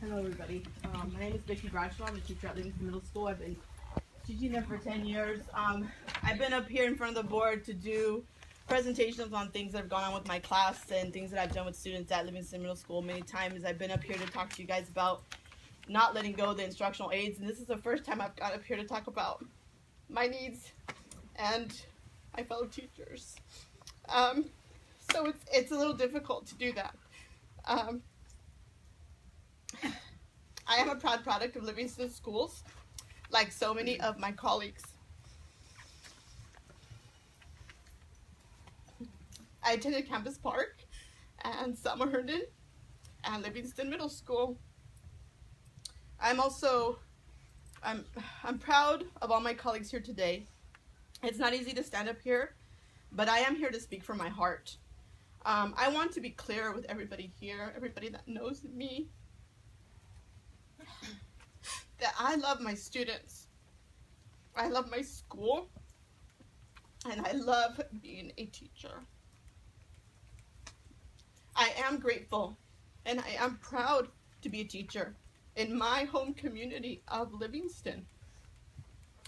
Hello, everybody. My name is Vicki Bradshaw. I'm a teacher at Livingston Middle School. I've been teaching there for 10 years. I've been up here in front of the board to do presentations on things that have gone on with my class and things that I've done with students at Livingston Middle School. Many times I've been up here to talk to you guys about not letting go of the instructional aids, and this is the first time I've got up here to talk about my needs and my fellow teachers. So it's a little difficult to do that. I am a proud product of Livingston Schools, like so many of my colleagues. I attended Campus Park and Selma Herndon and Livingston Middle School. I'm proud of all my colleagues here today. It's not easy to stand up here, but I am here to speak from my heart. I want to be clear with everybody here, everybody that knows me, that I love my students, I love my school, and I love being a teacher. I am grateful and I am proud to be a teacher in my home community of Livingston.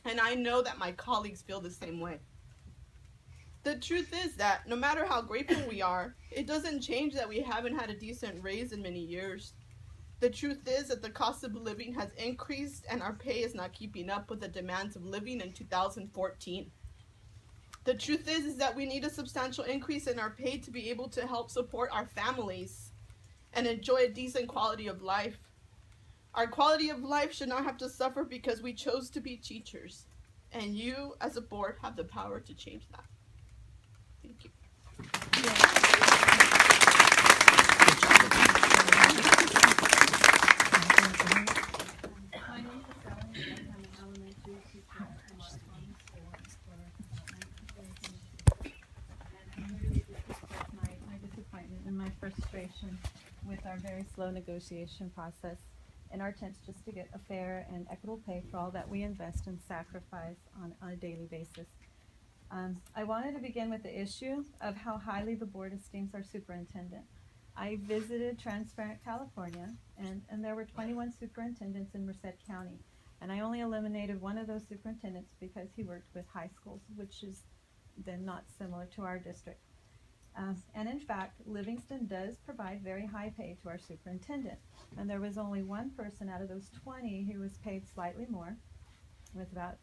And I know that my colleagues feel the same way. The truth is that no matter how grateful we are, it doesn't change that we haven't had a decent raise in many years. The truth is that the cost of living has increased and our pay is not keeping up with the demands of living in 2014. The truth is that we need a substantial increase in our pay to be able to help support our families and enjoy a decent quality of life. Our quality of life should not have to suffer because we chose to be teachers. And you, as a board, have the power to change that. Thank you. My name is Sally, and I'm an elementary teacher at Mark County School and I'm here to express my disappointment and my frustration with our very slow negotiation process and our attempts just to get a fair and equitable pay for all that we invest and sacrifice on a daily basis. I wanted to begin with the issue of how highly the board esteems our superintendent. I visited Transparent California, and there were 21 superintendents in Merced County, and I only eliminated one of those superintendents because he worked with high schools, which is then not similar to our district. And in fact, Livingston does provide very high pay to our superintendent, and there was only one person out of those 20 who was paid slightly more, with about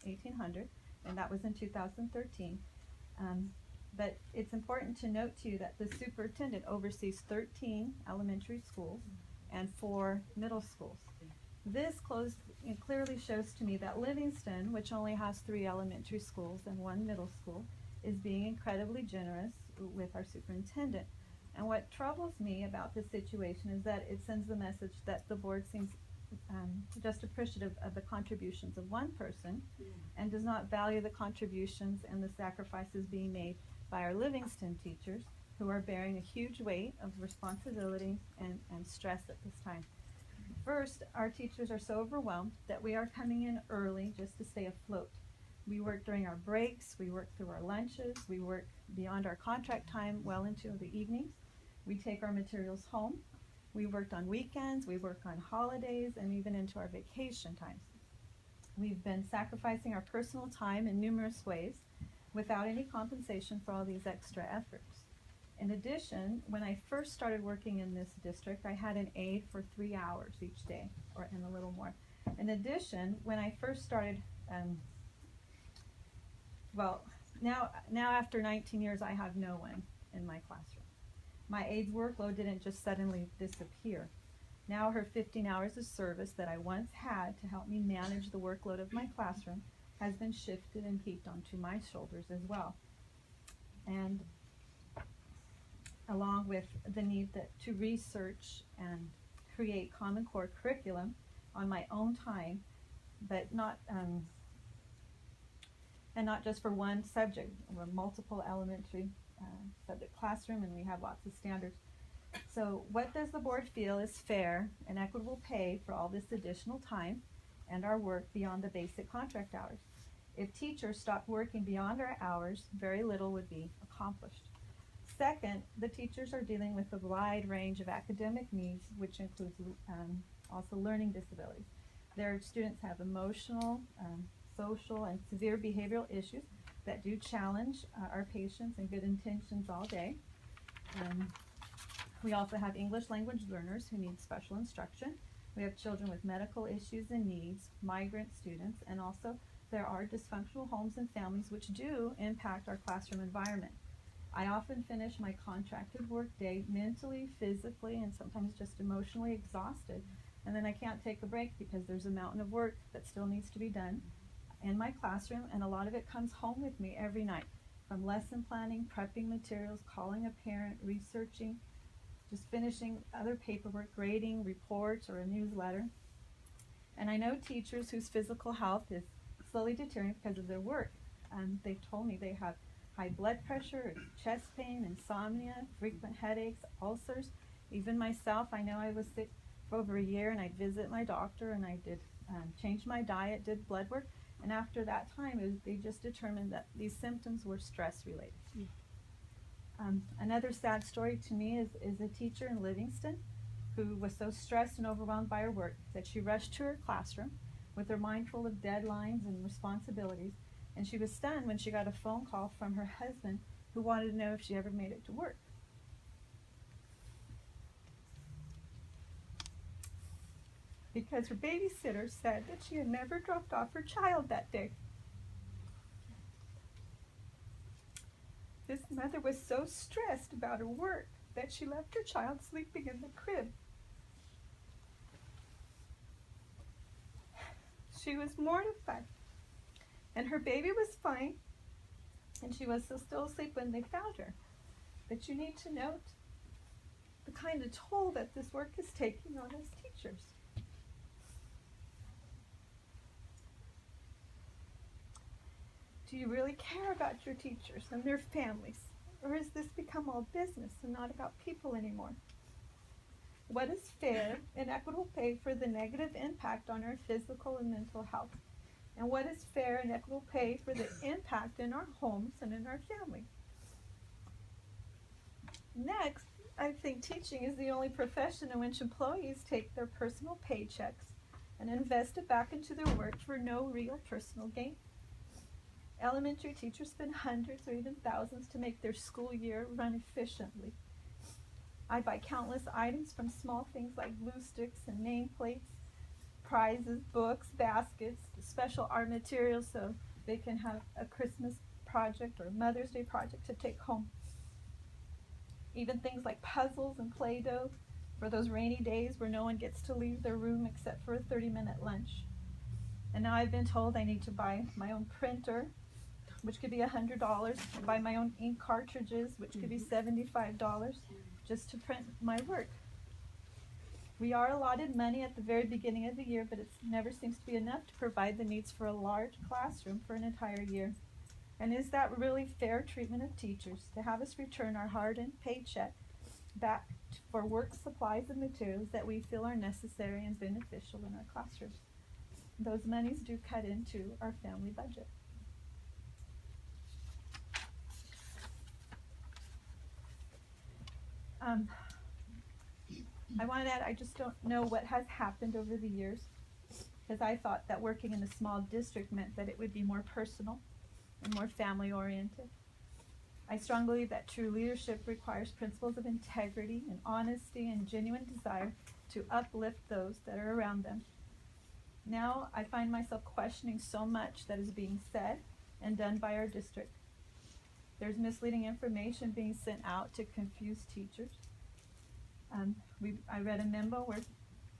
$1,800, and that was in 2013. But it's important to note too that the superintendent oversees 13 elementary schools and 4 middle schools. This clearly shows to me that Livingston, which only has 3 elementary schools and 1 middle school, is being incredibly generous with our superintendent. And what troubles me about this situation is that it sends the message that the board seems just appreciative of the contributions of one person and does not value the contributions and the sacrifices being made by our Livingston teachers, who are bearing a huge weight of responsibility and stress at this time. First, our teachers are so overwhelmed that we are coming in early just to stay afloat. We work during our breaks, we work through our lunches, we work beyond our contract time well into the evenings. We take our materials home. We worked on weekends, we work on holidays, and even into our vacation times. We've been sacrificing our personal time in numerous ways without any compensation for all these extra efforts. In addition, when I first started working in this district, I had an aide for 3 hours each day, and a little more. In addition, when I first started, now after 19 years, I have no one in my classroom. My aide's workload didn't just suddenly disappear. Now her 15 hours of service that I once had to help me manage the workload of my classroom has been shifted and heaped onto my shoulders as well. And along with the need to research and create Common Core curriculum on my own time, but not just for one subject. We're multiple elementary subject classroom, and we have lots of standards. So what does the board feel is fair and equitable pay for all this additional time and our work beyond the basic contract hours? If teachers stopped working beyond our hours, very little would be accomplished. Second, the teachers are dealing with a wide range of academic needs, which includes also learning disabilities. Their students have emotional, social, and severe behavioral issues that do challenge our patients and good intentions all day. We also have English language learners who need special instruction. We have children with medical issues and needs, migrant students, and also there are dysfunctional homes and families which do impact our classroom environment. I often finish my contracted work day mentally, physically, and sometimes just emotionally exhausted, and then I can't take a break because there's a mountain of work that still needs to be done in my classroom, and a lot of it comes home with me every night, from lesson planning, prepping materials, calling a parent, researching, just finishing other paperwork, grading, reports, or a newsletter. And I know teachers whose physical health is slowly deteriorating because of their work. They've told me they have high blood pressure, chest pain, insomnia, frequent headaches, ulcers. Even myself, I know I was sick for over a year, and I'd visit my doctor, and I did change my diet, did blood work, and after that time, they just determined that these symptoms were stress related. Another sad story to me is a teacher in Livingston who was so stressed and overwhelmed by her work that she rushed to her classroom with her mind full of deadlines and responsibilities, and she was stunned when she got a phone call from her husband who wanted to know if she ever made it to work. Because her babysitter said that she had never dropped off her child that day. This mother was so stressed about her work that she left her child sleeping in the crib. She was mortified, and her baby was fine, and she was still asleep when they found her. But you need to note the kind of toll that this work is taking on us teachers. Do you really care about your teachers and their families? Or has this become all business and not about people anymore? What is fair and equitable pay for the negative impact on our physical and mental health? And what is fair and equitable pay for the impact in our homes and in our family? Next, I think teaching is the only profession in which employees take their personal paychecks and invest it back into their work for no real personal gain. Elementary teachers spend hundreds or even thousands to make their school year run efficiently. I buy countless items, from small things like glue sticks and nameplates, prizes, books, baskets, special art materials so they can have a Christmas project or a Mother's Day project to take home. Even things like puzzles and Play-Doh for those rainy days where no one gets to leave their room except for a 30-minute lunch. And now I've been told I need to buy my own printer, which could be $100, buy my own ink cartridges, which could be $75, just to print my work. We are allotted money at the very beginning of the year, but it never seems to be enough to provide the needs for a large classroom for an entire year. And is that really fair treatment of teachers, to have us return our hard-earned paycheck back for work supplies and materials that we feel are necessary and beneficial in our classrooms? Those monies do cut into our family budget. I wanted to add, I just don't know what has happened over the years, because I thought that working in a small district meant that it would be more personal and more family-oriented. I strongly believe that true leadership requires principles of integrity and honesty and genuine desire to uplift those that are around them. Now I find myself questioning so much that is being said and done by our district. There's misleading information being sent out to confuse teachers. I read a memo where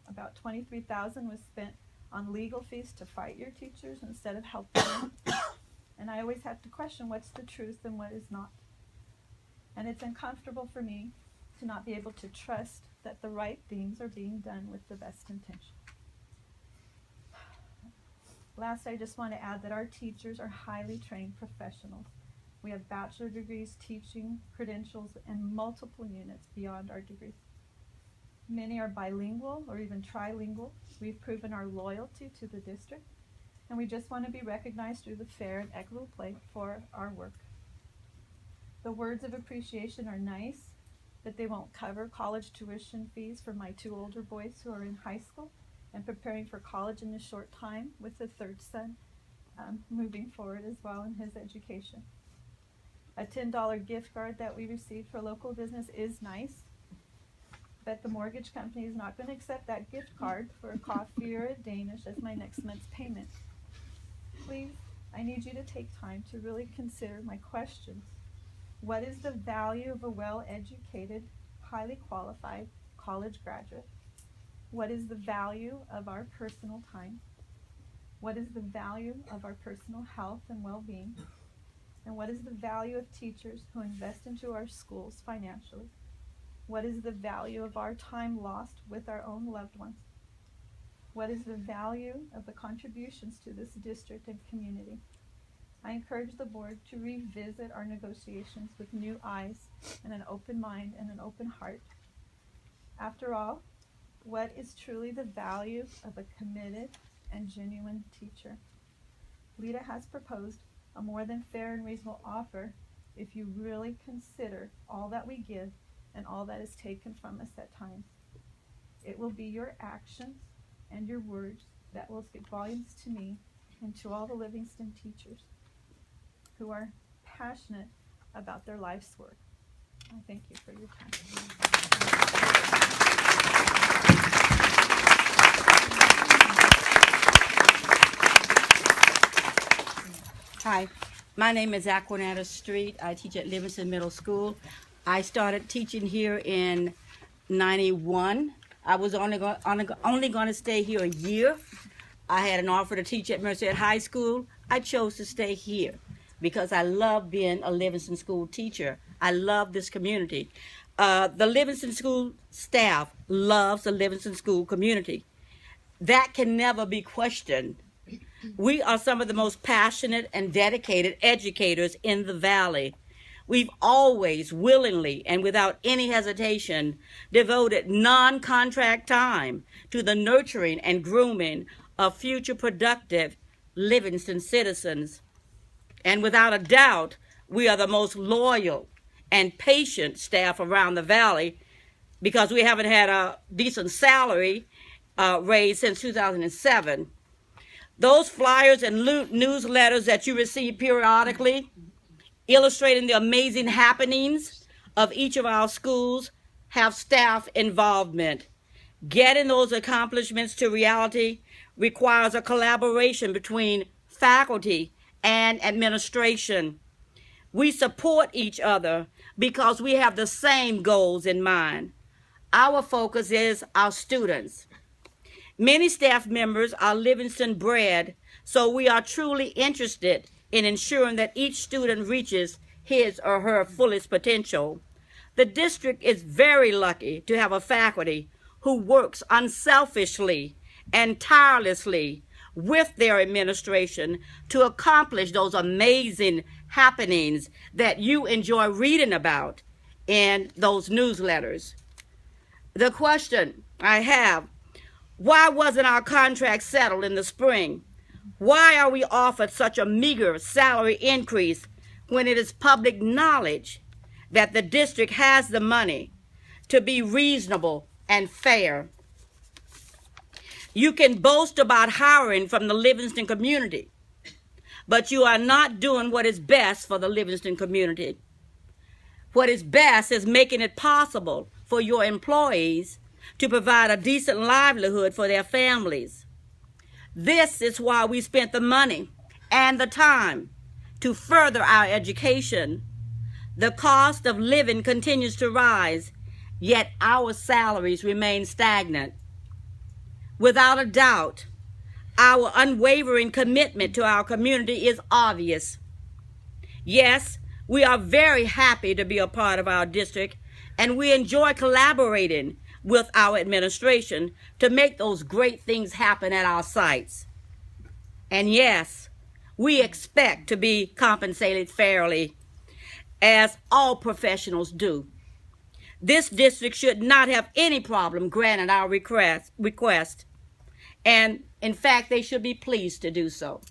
about $23,000 was spent on legal fees to fight your teachers instead of helping them. And I always have to question what's the truth and what is not. And it's uncomfortable for me to not be able to trust that the right things are being done with the best intention. Last, I just want to add that our teachers are highly trained professionals. We have bachelor degrees, teaching credentials, and multiple units beyond our degrees. Many are bilingual or even trilingual. We've proven our loyalty to the district, and we just want to be recognized through the fair and equitable pay for our work. The words of appreciation are nice, but they won't cover college tuition fees for my 2 older boys who are in high school and preparing for college in a short time, with the third son moving forward as well in his education. A $10 gift card that we received for local business is nice, but the mortgage company is not going to accept that gift card for a coffee or a Danish as my next month's payment. Please, I need you to take time to really consider my questions. What is the value of a well-educated, highly qualified college graduate? What is the value of our personal time? What is the value of our personal health and well-being? And what is the value of teachers who invest into our schools financially? What is the value of our time lost with our own loved ones? What is the value of the contributions to this district and community? I encourage the board to revisit our negotiations with new eyes and an open mind and an open heart. After all, what is truly the value of a committed and genuine teacher? LETA has proposed a more than fair and reasonable offer if you really consider all that we give and all that is taken from us at times. It will be your actions and your words that will speak volumes to me and to all the Livingston teachers who are passionate about their life's work. I thank you for your time. Hi, my name is Aquanetta Street. I teach at Livingston Middle School. I started teaching here in '91. I was only going to stay here a year. I had an offer to teach at Merced High School. I chose to stay here because I love being a Livingston school teacher. I love this community. The Livingston school staff loves the Livingston school community. That can never be questioned. We are some of the most passionate and dedicated educators in the Valley. We've always willingly and without any hesitation devoted non-contract time to the nurturing and grooming of future productive Livingston citizens. And without a doubt, we are the most loyal and patient staff around the Valley because we haven't had a decent salary raise since 2007. Those flyers and newsletters that you receive periodically, illustrating the amazing happenings of each of our schools, have staff involvement. Getting those accomplishments to reality requires a collaboration between faculty and administration. We support each other because we have the same goals in mind. Our focus is our students. Many staff members are Livingston bred, so we are truly interested in ensuring that each student reaches his or her fullest potential. The district is very lucky to have a faculty who works unselfishly and tirelessly with their administration to accomplish those amazing happenings that you enjoy reading about in those newsletters. The question I have: why wasn't our contract settled in the spring? Why are we offered such a meager salary increase when it is public knowledge that the district has the money to be reasonable and fair? You can boast about hiring from the Livingston community, but you are not doing what is best for the Livingston community. What is best is making it possible for your employees to provide a decent livelihood for their families. This is why we spent the money and the time to further our education. The cost of living continues to rise, yet our salaries remain stagnant. Without a doubt, our unwavering commitment to our community is obvious. Yes, we are very happy to be a part of our district, and we enjoy collaborating with our administration to make those great things happen at our sites. And yes, we expect to be compensated fairly, as all professionals do. This district should not have any problem granting our request, and in fact, they should be pleased to do so.